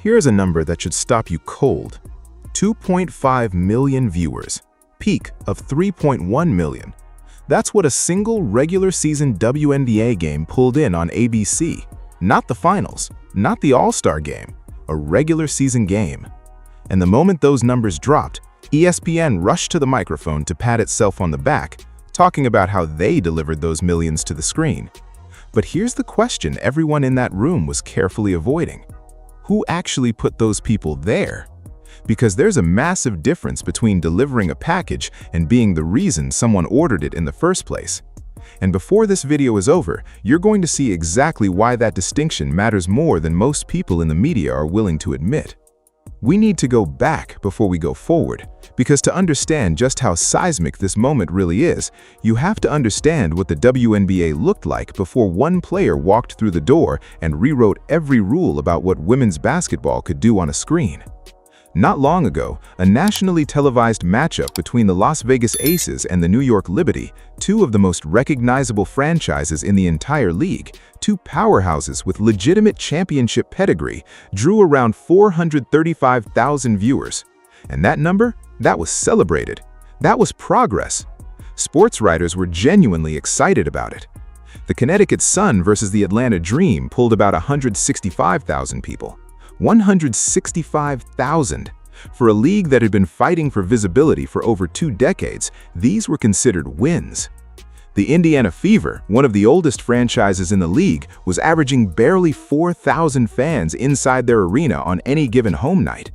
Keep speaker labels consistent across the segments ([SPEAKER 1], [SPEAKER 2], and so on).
[SPEAKER 1] Here's a number that should stop you cold. 2.5 million viewers, peak of 3.1 million. That's what a single regular season WNBA game pulled in on ABC. Not the finals, not the All-Star game, a regular season game. And the moment those numbers dropped, ESPN rushed to the microphone to pat itself on the back, talking about how they delivered those millions to the screen. But here's the question everyone in that room was carefully avoiding. Who actually put those people there? Because there's a massive difference between delivering a package and being the reason someone ordered it in the first place. And before this video is over, you're going to see exactly why that distinction matters more than most people in the media are willing to admit. We need to go back before we go forward, because to understand just how seismic this moment really is, you have to understand what the WNBA looked like before one player walked through the door and rewrote every rule about what women's basketball could do on a screen. Not long ago, a nationally televised matchup between the Las Vegas Aces and the New York Liberty, two of the most recognizable franchises in the entire league, two powerhouses with legitimate championship pedigree, drew around 435,000 viewers. And that number? That was celebrated. That was progress. Sports writers were genuinely excited about it. The Connecticut Sun versus the Atlanta Dream pulled about 165,000 people. 165,000. For a league that had been fighting for visibility for over 2 decades, these were considered wins. The Indiana Fever, one of the oldest franchises in the league, was averaging barely 4,000 fans inside their arena on any given home night.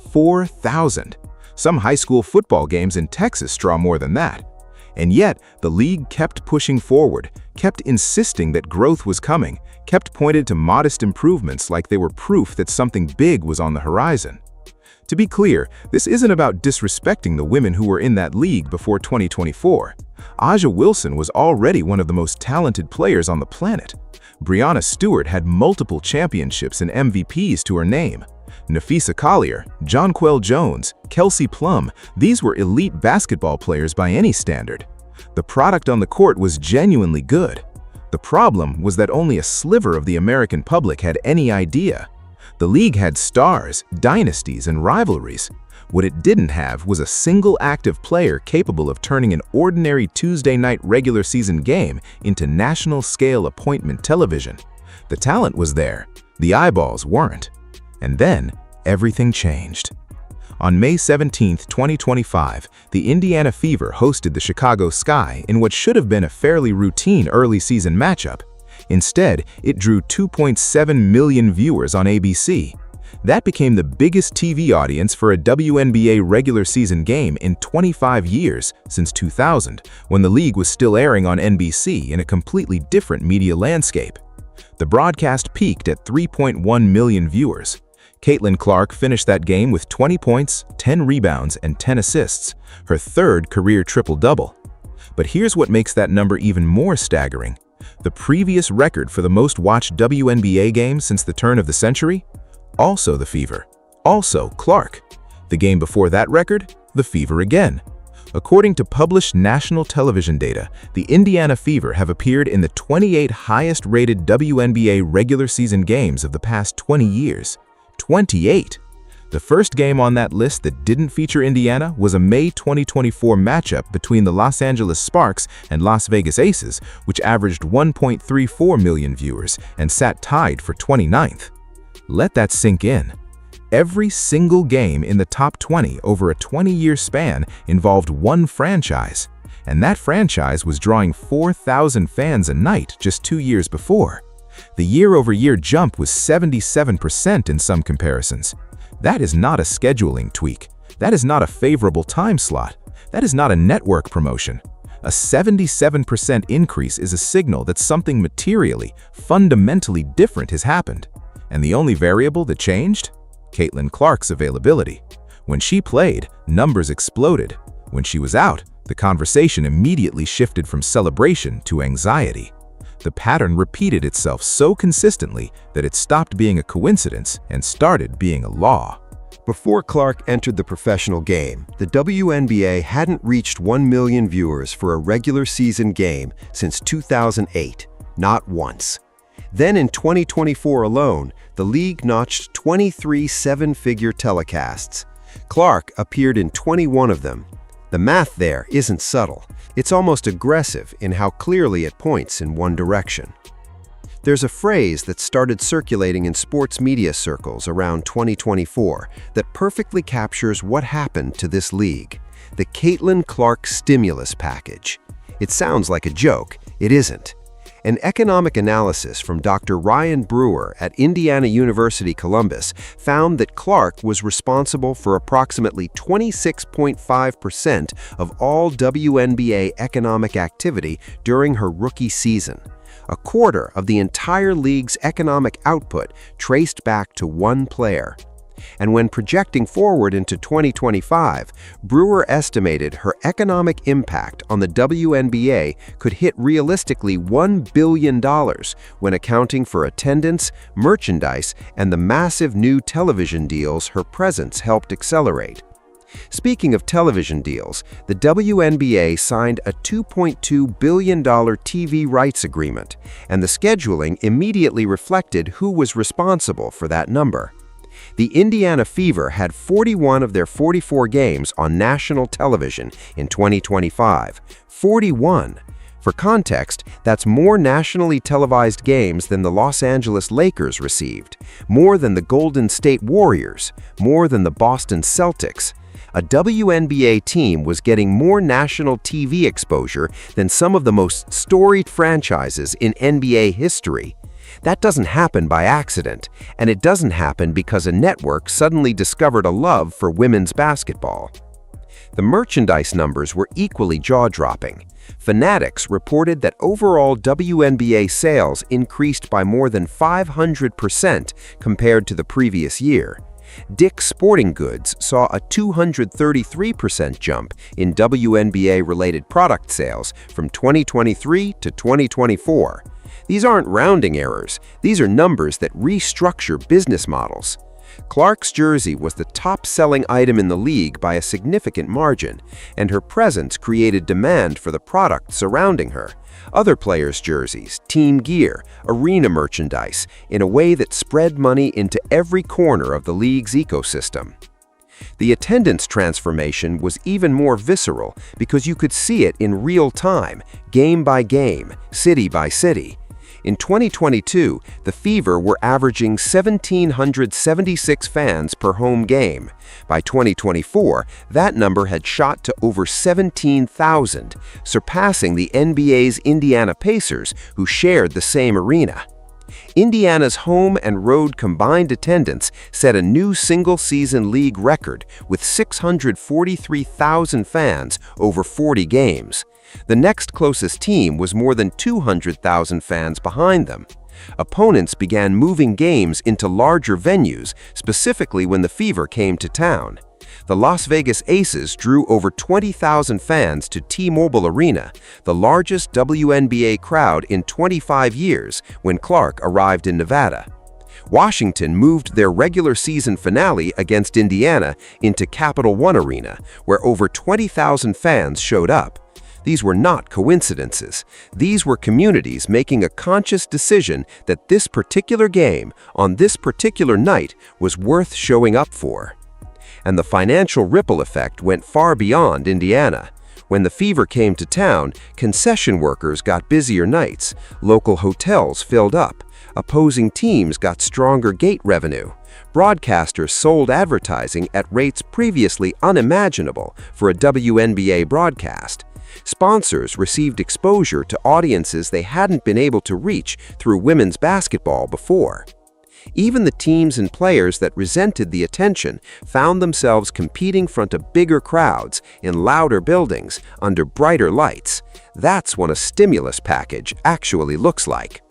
[SPEAKER 1] 4,000. Some high school football games in Texas draw more than that. And yet, the league kept pushing forward, kept insisting that growth was coming, kept pointed to modest improvements like they were proof that something big was on the horizon. To be clear, this isn't about disrespecting the women who were in that league before 2024. A'ja Wilson was already one of the most talented players on the planet. Breanna Stewart had multiple championships and MVPs to her name. Napheesa Collier, Jonquel Jones, Kelsey Plum, these were elite basketball players by any standard. The product on the court was genuinely good. The problem was that only a sliver of the American public had any idea. The league had stars, dynasties, and rivalries. What it didn't have was a single active player capable of turning an ordinary Tuesday night regular season game into national-scale appointment television. The talent was there, the eyeballs weren't. And then, everything changed. On May 17, 2025, the Indiana Fever hosted the Chicago Sky in what should have been a fairly routine early season matchup. Instead, it drew 2.7 million viewers on ABC. That became the biggest TV audience for a WNBA regular season game in 25 years, since 2000, when the league was still airing on NBC in a completely different media landscape. The broadcast peaked at 3.1 million viewers. Caitlin Clark finished that game with 20 points, 10 rebounds, and 10 assists, her third career triple-double. But here's what makes that number even more staggering. The previous record for the most watched WNBA game since the turn of the century? Also the Fever. Also Clark. The game before that record? The Fever again. According to published national television data, the Indiana Fever have appeared in the 28 highest-rated WNBA regular season games of the past 20 years. 28! The first game on that list that didn't feature Indiana was a May 2024 matchup between the Los Angeles Sparks and Las Vegas Aces, which averaged 1.34 million viewers and sat tied for 29th. Let that sink in. Every single game in the top 20 over a 20-year span involved one franchise, and that franchise was drawing 4,000 fans a night just 2 years before. The year-over-year jump was 77% in some comparisons. That is not a scheduling tweak. That is not a favorable time slot. That is not a network promotion. A 77% increase is a signal that something materially, fundamentally different has happened. And the only variable that changed? Caitlin Clark's availability. When she played, numbers exploded. When she was out, the conversation immediately shifted from celebration to anxiety. The pattern repeated itself so consistently that it stopped being a coincidence and started being a law.
[SPEAKER 2] Before Clark entered the professional game, the WNBA hadn't reached 1 million viewers for a regular season game since 2008, not once. Then in 2024 alone, the league notched 23 seven-figure telecasts. Clark appeared in 21 of them. The math there isn't subtle. It's almost aggressive in how clearly it points in one direction. There's a phrase that started circulating in sports media circles around 2024 that perfectly captures what happened to this league: the Caitlin Clark stimulus package. It sounds like a joke. It isn't. An economic analysis from Dr. Ryan Brewer at Indiana University Columbus found that Clark was responsible for approximately 26.5% of all WNBA economic activity during her rookie season. A quarter of the entire league's economic output traced back to one player. And when projecting forward into 2025, Brewer estimated her economic impact on the WNBA could hit realistically $1 billion when accounting for attendance, merchandise, and the massive new television deals her presence helped accelerate. Speaking of television deals, the WNBA signed a $2.2 billion TV rights agreement, and the scheduling immediately reflected who was responsible for that number. The Indiana Fever had 41 of their 44 games on national television in 2025. 41! For context, that's more nationally televised games than the Los Angeles Lakers received, more than the Golden State Warriors, more than the Boston Celtics. A WNBA team was getting more national TV exposure than some of the most storied franchises in NBA history. That doesn't happen by accident, and it doesn't happen because a network suddenly discovered a love for women's basketball. The merchandise numbers were equally jaw-dropping. Fanatics reported that overall WNBA sales increased by more than 500% compared to the previous year. Dick's Sporting Goods saw a 233% jump in WNBA-related product sales from 2023 to 2024. These aren't rounding errors. These are numbers that restructure business models. Clark's jersey was the top-selling item in the league by a significant margin, and her presence created demand for the product surrounding her. Other players' jerseys, team gear, arena merchandise, in a way that spread money into every corner of the league's ecosystem. The attendance transformation was even more visceral because you could see it in real time, game by game, city by city. In 2022, the Fever were averaging 1,776 fans per home game. By 2024, that number had shot to over 17,000, surpassing the NBA's Indiana Pacers, who shared the same arena. Indiana's home and road combined attendance set a new single-season league record with 643,000 fans over 40 games. The next closest team was more than 200,000 fans behind them. Opponents began moving games into larger venues, specifically when the Fever came to town. The Las Vegas Aces drew over 20,000 fans to T-Mobile Arena, the largest WNBA crowd in 25 years, when Clark arrived in Nevada. Washington moved their regular season finale against Indiana into Capital One Arena, where over 20,000 fans showed up. These were not coincidences. These were communities making a conscious decision that this particular game, on this particular night, was worth showing up for. And the financial ripple effect went far beyond Indiana. When the Fever came to town, concession workers got busier nights, local hotels filled up, opposing teams got stronger gate revenue. Broadcasters sold advertising at rates previously unimaginable for a WNBA broadcast. Sponsors received exposure to audiences they hadn't been able to reach through women's basketball before. Even the teams and players that resented the attention found themselves competing front of bigger crowds in louder buildings under brighter lights. That's what a stimulus package actually looks like.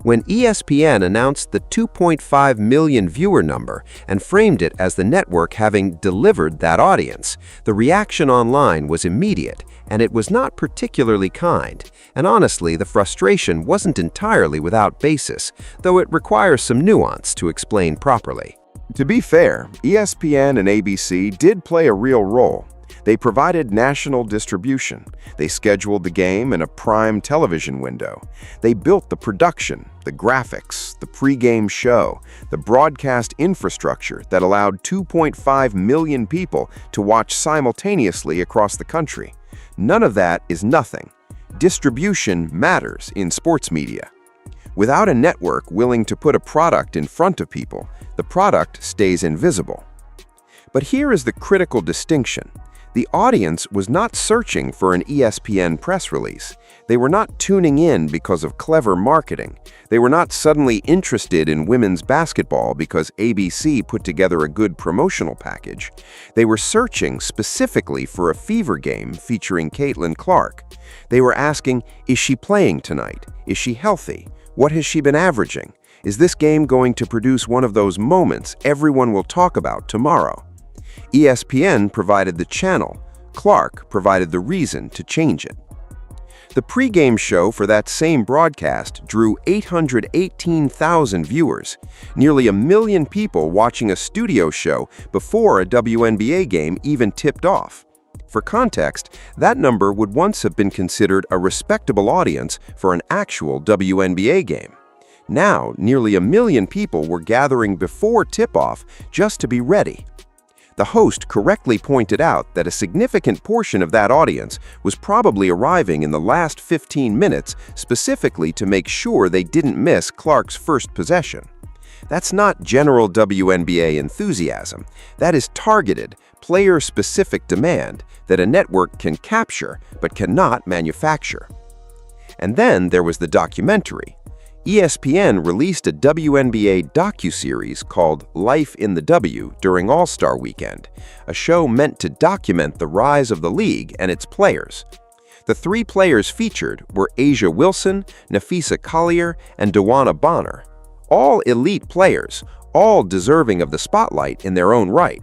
[SPEAKER 2] When ESPN announced the 2.5 million viewer number and framed it as the network having delivered that audience, the reaction online was immediate, and it was not particularly kind. And honestly, the frustration wasn't entirely without basis, though it requires some nuance to explain properly.
[SPEAKER 1] To be fair, ESPN and ABC did play a real role.
[SPEAKER 3] They provided national distribution. They scheduled the game in a prime television window. They built the production, the graphics, the pre-game show, the broadcast infrastructure that allowed 2.5 million people to watch simultaneously across the country. None of that is nothing. Distribution matters in sports media. Without a network willing to put a product in front of people, the product stays invisible. But here is the critical distinction. The audience was not searching for an ESPN press release. They were not tuning in because of clever marketing. They were not suddenly interested in women's basketball because ABC put together a good promotional package. They were searching specifically for a fever game featuring Caitlin Clark. They were asking, is she playing tonight? Is she healthy? What has she been averaging? Is this game going to produce one of those moments everyone will talk about tomorrow? ESPN provided the channel. Clark provided the reason to change it. The pregame show for that same broadcast drew 818,000 viewers, nearly 1 million people watching a studio show before a WNBA game even tipped off. For context, that number would once have been considered a respectable audience for an actual WNBA game. Now, nearly 1 million people were gathering before tip-off just to be ready. The host correctly pointed out that a significant portion of that audience was probably arriving in the last 15 minutes specifically to make sure they didn't miss Clark's first possession. That's not general WNBA enthusiasm. That is targeted, player-specific demand that a network can capture but cannot manufacture. And then there was the documentary. ESPN released a WNBA docuseries called Life in the W during All-Star Weekend, a show meant to document the rise of the league and its players. The 3 players featured were A'ja Wilson, Napheesa Collier, and Dawana Bonner. All elite players, all deserving of the spotlight in their own right.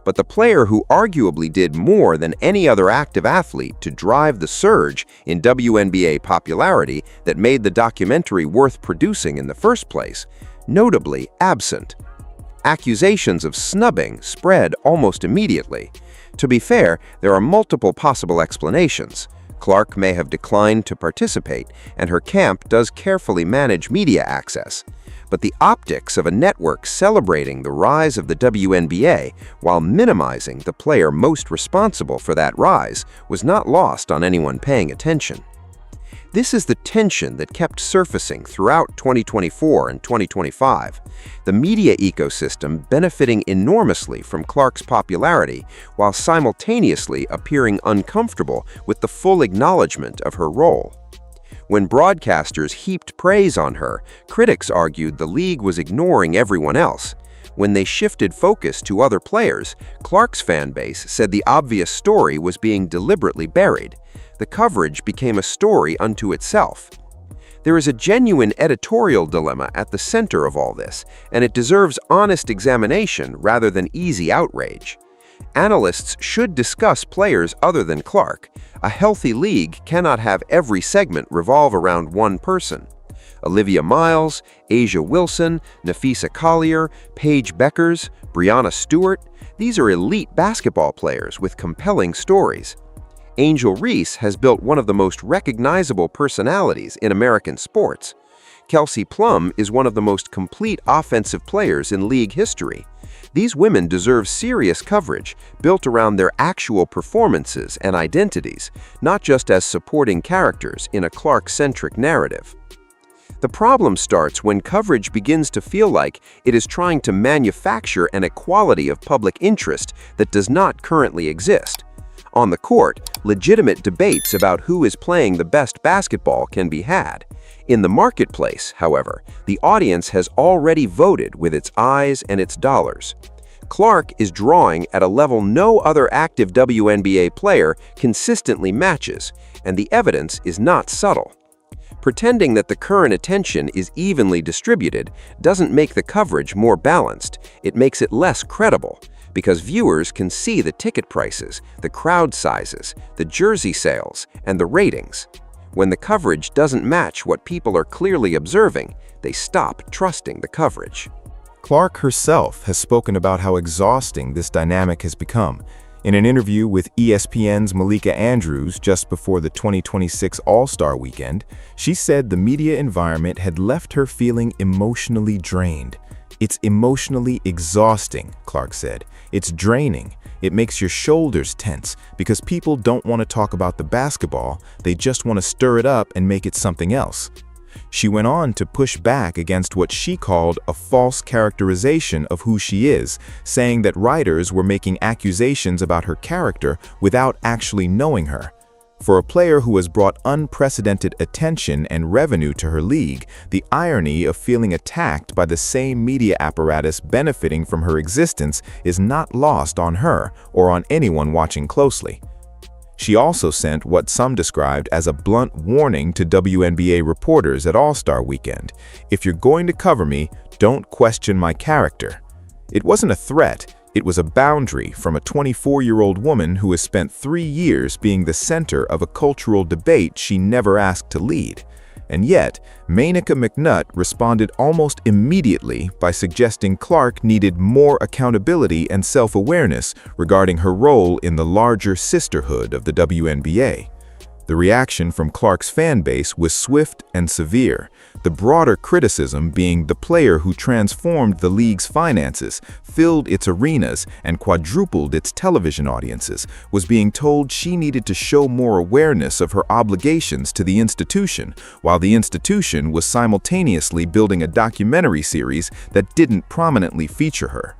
[SPEAKER 3] But the player who arguably did more than any other active athlete to drive the surge in WNBA popularity that made the documentary worth producing in the first place, notably absent. Accusations of snubbing spread almost immediately. To be fair, there are multiple possible explanations. Clark may have declined to participate, and her camp does carefully manage media access. But the optics of a network celebrating the rise of the WNBA while minimizing the player most responsible for that rise was not lost on anyone paying attention. This is the tension that kept surfacing throughout 2024 and 2025, the media ecosystem benefiting enormously from Clark's popularity while simultaneously appearing uncomfortable with the full acknowledgement of her role. When broadcasters heaped praise on her, critics argued the league was ignoring everyone else. When they shifted focus to other players, Clark's fanbase said the obvious story was being deliberately buried. The coverage became a story unto itself. There is a genuine editorial dilemma at the center of all this, and it deserves honest examination rather than easy outrage. Analysts should discuss players other than Clark. A healthy league cannot have every segment revolve around one person. Olivia Miles, A'ja Wilson, Napheesa Collier, Paige Beckers, Breanna Stewart, these are elite basketball players with compelling stories. Angel Reese has built one of the most recognizable personalities in American sports. Kelsey Plum is one of the most complete offensive players in league history. These women deserve serious coverage, built around their actual performances and identities, not just as supporting characters in a Clark-centric narrative. The problem starts when coverage begins to feel like it is trying to manufacture an equality of public interest that does not currently exist. On the court, legitimate debates about who is playing the best basketball can be had. In the marketplace, however, the audience has already voted with its eyes and its dollars. Clark is drawing at a level no other active WNBA player consistently matches, and the evidence is not subtle. Pretending that the current attention is evenly distributed doesn't make the coverage more balanced, it makes it less credible, because viewers can see the ticket prices, the crowd sizes, the jersey sales, and the ratings. When the coverage doesn't match what people are clearly observing, they stop trusting the coverage.
[SPEAKER 1] Clark herself has spoken about how exhausting this dynamic has become. In an interview with ESPN's Malika Andrews just before the 2026 All-Star Weekend, she said the media environment had left her feeling emotionally drained. "It's emotionally exhausting," Clark said. "It's draining. It makes your shoulders tense because people don't want to talk about the basketball, they just want to stir it up and make it something else." She went on to push back against what she called a false characterization of who she is, saying that writers were making accusations about her character without actually knowing her. For a player who has brought unprecedented attention and revenue to her league, the irony of feeling attacked by the same media apparatus benefiting from her existence is not lost on her or on anyone watching closely. She also sent what some described as a blunt warning to WNBA reporters at All-Star Weekend. "If you're going to cover me, don't question my character." It wasn't a threat. It was a boundary from a 24-year-old woman who has spent 3 years being the center of a cultural debate she never asked to lead. And yet, Manika McNutt responded almost immediately by suggesting Clark needed more accountability and self-awareness regarding her role in the larger sisterhood of the WNBA. The reaction from Clark's fan base was swift and severe, the broader criticism being the player who transformed the league's finances, filled its arenas, and quadrupled its television audiences, was being told she needed to show more awareness of her obligations to the institution, while the institution was simultaneously building a documentary series that didn't prominently feature her.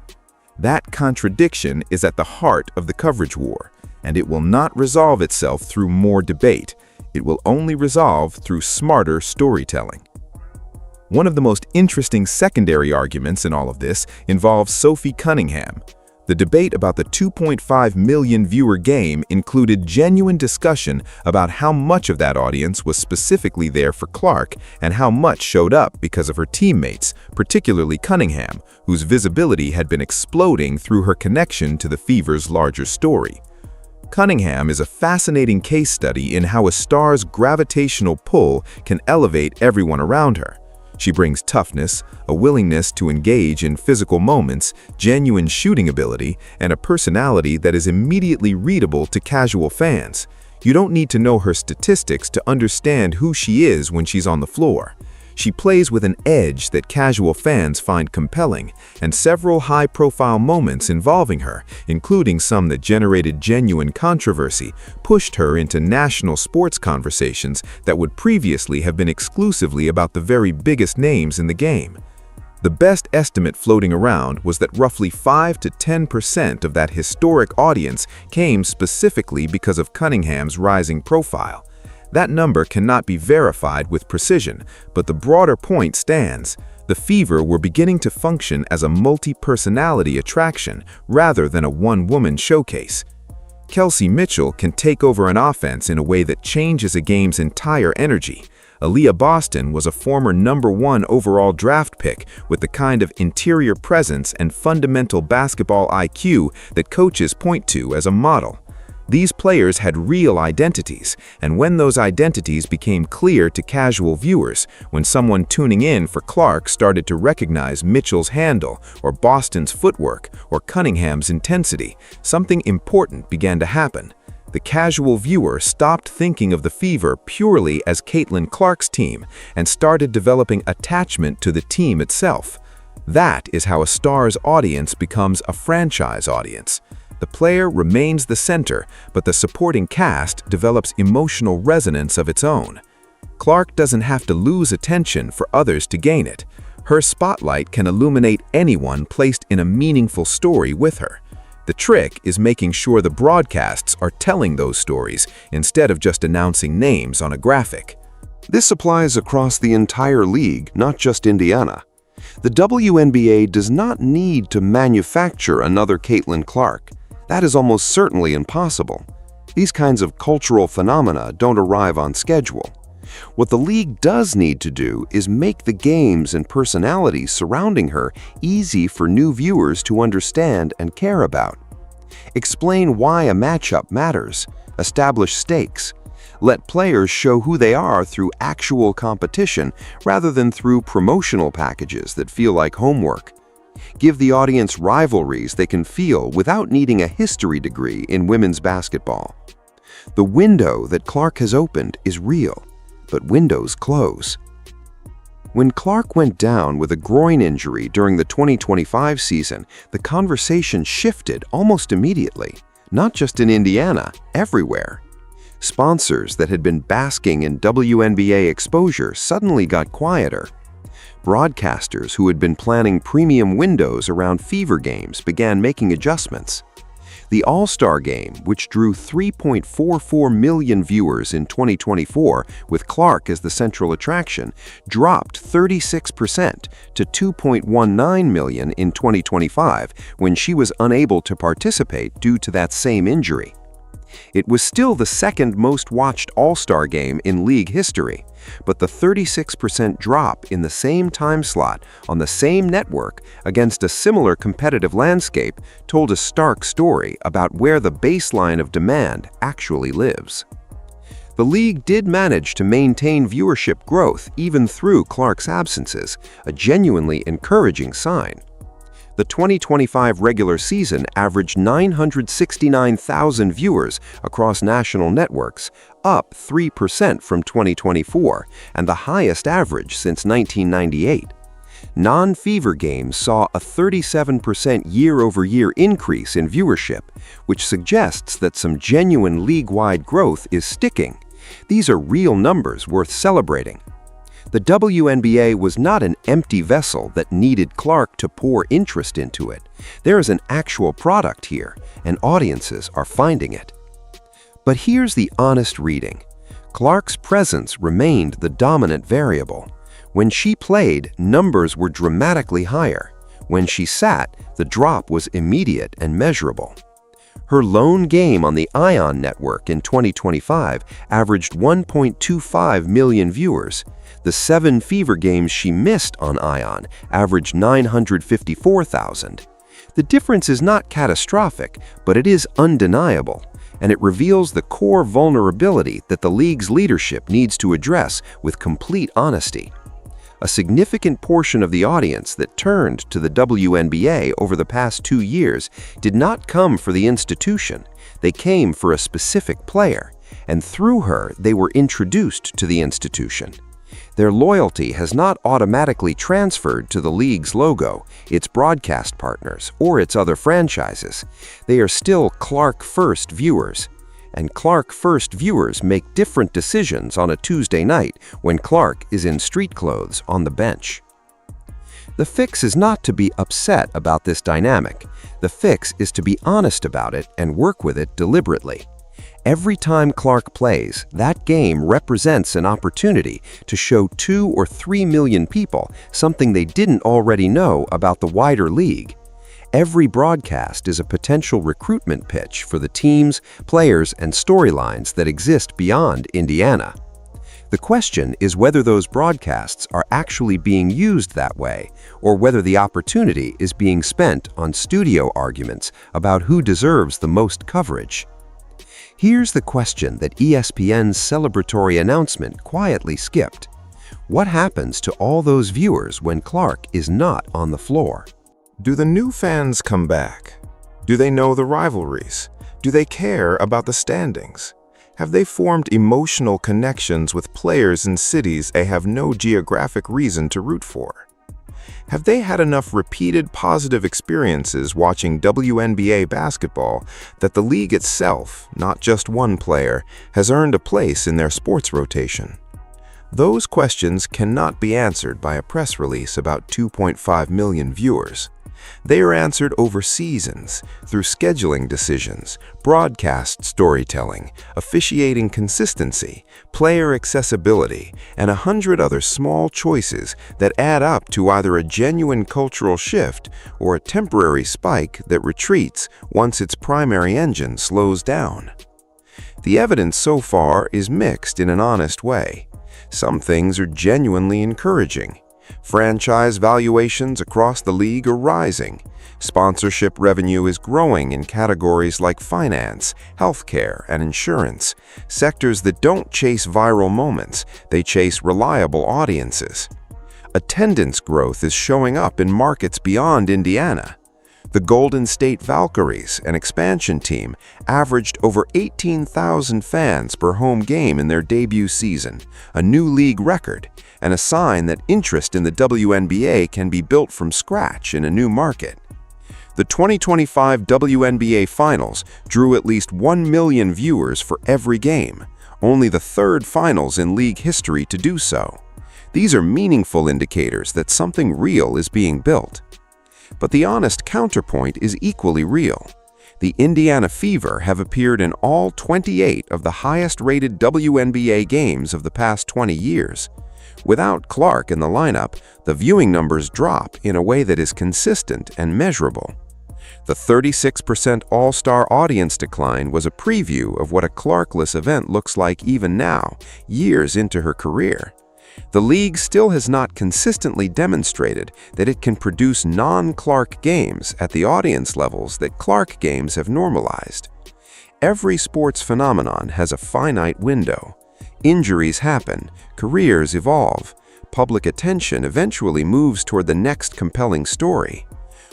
[SPEAKER 1] That contradiction is at the heart of the coverage war, and it will not resolve itself through more debate. It will only resolve through smarter storytelling. One of the most interesting secondary arguments in all of this involves Sophie Cunningham. The debate about the 2.5 million viewer game included genuine discussion about how much of that audience was specifically there for Clark and how much showed up because of her teammates, particularly Cunningham, whose visibility had been exploding through her connection to the Fever's larger story. Cunningham is a fascinating case study in how a star's gravitational pull can elevate everyone around her. She brings toughness, a willingness to engage in physical moments, genuine shooting ability, and a personality that is immediately readable to casual fans. You don't need to know her statistics to understand who she is when she's on the floor. She plays with an edge that casual fans find compelling, and several high-profile moments involving her, including some that generated genuine controversy, pushed her into national sports conversations that would previously have been exclusively about the very biggest names in the game. The best estimate floating around was that roughly 5 to 10% of that historic audience came specifically because of Cunningham's rising profile. That number cannot be verified with precision, but the broader point stands. The Fever were beginning to function as a multi-personality attraction rather than a one-woman showcase. Kelsey Mitchell can take over an offense in a way that changes a game's entire energy. Aaliyah Boston was a former #1 overall draft pick with the kind of interior presence and fundamental basketball IQ that coaches point to as a model. These players had real identities, and when those identities became clear to casual viewers, when someone tuning in for Clark started to recognize Mitchell's handle, or Boston's footwork, or Cunningham's intensity, something important began to happen. The casual viewer stopped thinking of the Fever purely as Caitlin Clark's team and started developing attachment to the team itself. That is how a star's audience becomes a franchise audience. The player remains the center, but the supporting cast develops emotional resonance of its own. Clark doesn't have to lose attention for others to gain it. Her spotlight can illuminate anyone placed in a meaningful story with her. The trick is making sure the broadcasts are telling those stories instead of just announcing names on a graphic.
[SPEAKER 3] This applies across the entire league, not just Indiana. The WNBA does not need to manufacture another Caitlin Clark. That is almost certainly impossible. These kinds of cultural phenomena don't arrive on schedule. What the league does need to do is make the games and personalities surrounding her easy for new viewers to understand and care about. Explain why a matchup matters, establish stakes. Let players show who they are through actual competition rather than through promotional packages that feel like homework. Give the audience rivalries they can feel without needing a history degree in women's basketball. The window that Clark has opened is real, but windows close. When Clark went down with a groin injury during the 2025 season, the conversation shifted almost immediately, not just in Indiana, everywhere. Sponsors that had been basking in WNBA exposure suddenly got quieter. Broadcasters who had been planning premium windows around fever games began making adjustments. The All-Star Game, which drew 3.44 million viewers in 2024 with Clark as the central attraction, dropped 36% to 2.19 million in 2025 when she was unable to participate due to that same injury. It was still the second most watched All-Star Game in league history, but the 36% drop in the same time slot on the same network against a similar competitive landscape told a stark story about where the baseline of demand actually lives. The league did manage to maintain viewership growth even through Clark's absences, a genuinely encouraging sign. The 2025 regular season averaged 969,000 viewers across national networks, up 3% from 2024, and the highest average since 1998. Non-fever games saw a 37% year-over-year increase in viewership, which suggests that some genuine league-wide growth is sticking. These are real numbers worth celebrating. The WNBA was not an empty vessel that needed Clark to pour interest into it. There is an actual product here, and audiences are finding it. But here's the honest reading. Clark's presence remained the dominant variable. When she played, numbers were dramatically higher. When she sat, the drop was immediate and measurable. Her lone game on the ION network in 2025 averaged 1.25 million viewers. The 7 fever games she missed on ION averaged 954,000. The difference is not catastrophic, but it is undeniable, and it reveals the core vulnerability that the league's leadership needs to address with complete honesty. A significant portion of the audience that turned to the WNBA over the past 2 years did not come for the institution. They came for a specific player, and through her, they were introduced to the institution. Their loyalty has not automatically transferred to the league's logo, its broadcast partners, or its other franchises. They are still Clark-first viewers. And Clark-first viewers make different decisions on a Tuesday night when Clark is in street clothes on the bench. The fix is not to be upset about this dynamic. The fix is to be honest about it and work with it deliberately. Every time Clark plays, that game represents an opportunity to show 2 or 3 million people something they didn't already know about the wider league. Every broadcast is a potential recruitment pitch for the teams, players, and storylines that exist beyond Indiana. The question is whether those broadcasts are actually being used that way, or whether the opportunity is being spent on studio arguments about who deserves the most coverage. Here's the question that ESPN's celebratory announcement quietly skipped. What happens to all those viewers when Clark is not on the floor?
[SPEAKER 1] Do the new fans come back? Do they know the rivalries? Do they care about the standings? Have they formed emotional connections with players in cities they have no geographic reason to root for? Have they had enough repeated positive experiences watching WNBA basketball that the league itself, not just one player, has earned a place in their sports rotation? Those questions cannot be answered by a press release about 2.5 million viewers. They are answered over seasons, through scheduling decisions, broadcast storytelling, officiating consistency, player accessibility, and 100 other small choices that add up to either a genuine cultural shift or a temporary spike that retreats once its primary engine slows down. The evidence so far is mixed in an honest way. Some things are genuinely encouraging. Franchise valuations across the league are rising. Sponsorship revenue is growing in categories like finance, healthcare, and insurance, sectors that don't chase viral moments, they chase reliable audiences.
[SPEAKER 3] Attendance growth is showing up in markets beyond Indiana. The Golden State Valkyries, an expansion team, averaged over 18,000 fans per home game in their debut season, a new league record, and a sign that interest in the WNBA can be built from scratch in a new market. The 2025 WNBA Finals drew at least 1 million viewers for every game, only the third finals in league history to do so. These are meaningful indicators that something real is being built. But the honest counterpoint is equally real. The Indiana Fever have appeared in all 28 of the highest-rated WNBA games of the past 20 years. Without Clark in the lineup, the viewing numbers drop in a way that is consistent and measurable. The 36% All-Star audience decline was a preview of what a Clarkless event looks like even now, years into her career. The league still has not consistently demonstrated that it can produce non-Clark games at the audience levels that Clark games have normalized. Every sports phenomenon has a finite window. Injuries happen, careers evolve, public attention eventually moves toward the next compelling story.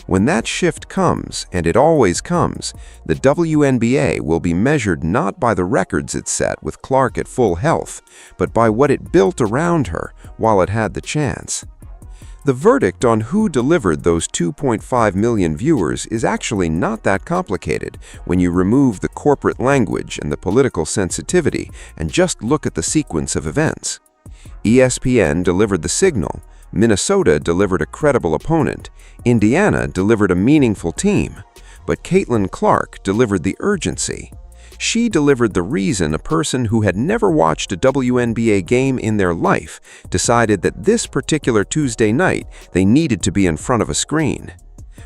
[SPEAKER 3] When that shift comes, and it always comes, the WNBA will be measured not by the records it set with Clark at full health, but by what it built around her while it had the chance. The verdict on who delivered those 2.5 million viewers is actually not that complicated when you remove the corporate language and the political sensitivity and just look at the sequence of events. ESPN delivered the signal, Minnesota delivered a credible opponent, Indiana delivered a meaningful team, but Caitlin Clark delivered the urgency. She delivered the reason a person who had never watched a WNBA game in their life decided that this particular Tuesday night they needed to be in front of a screen.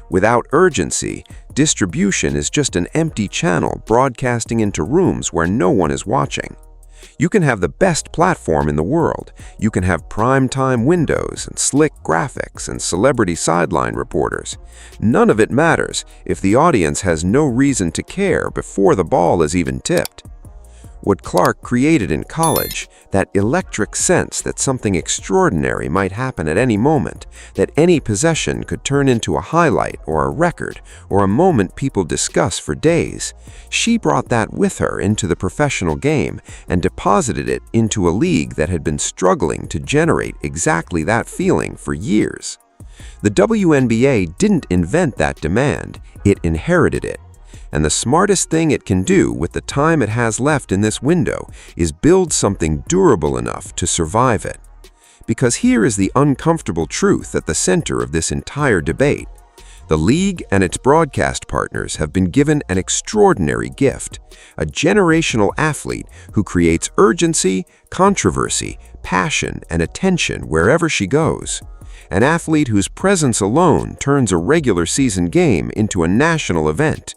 [SPEAKER 3] Without urgency, distribution is just an empty channel broadcasting into rooms where no one is watching. You can have the best platform in the world. You can have prime-time windows and slick graphics and celebrity sideline reporters. None of it matters if the audience has no reason to care before the ball is even tipped. What Clark created in college, that electric sense that something extraordinary might happen at any moment, that any possession could turn into a highlight or a record or a moment people discuss for days, she brought that with her into the professional game and deposited it into a league that had been struggling to generate exactly that feeling for years. The WNBA didn't invent that demand, it inherited it. And the smartest thing it can do with the time it has left in this window is build something durable enough to survive it. Because here is the uncomfortable truth at the center of this entire debate. The league and its broadcast partners have been given an extraordinary gift, a generational athlete who creates urgency, controversy, passion, and attention wherever she goes. An athlete whose presence alone turns a regular season game into a national event.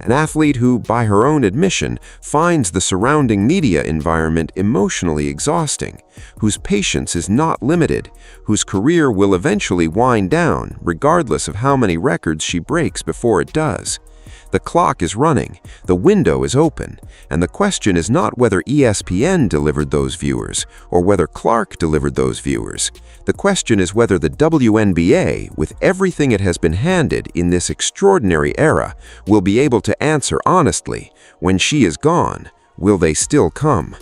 [SPEAKER 3] An athlete who, by her own admission, finds the surrounding media environment emotionally exhausting, whose patience is not limited, whose career will eventually wind down regardless of how many records she breaks before it does. The clock is running, the window is open, and the question is not whether ESPN delivered those viewers or whether Clark delivered those viewers. The question is whether the WNBA, with everything it has been handed in this extraordinary era, will be able to answer honestly, when she is gone, will they still come?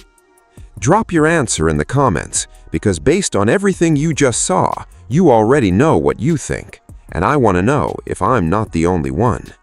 [SPEAKER 3] Drop your answer in the comments, because based on everything you just saw, you already know what you think, and I want to know if I'm not the only one.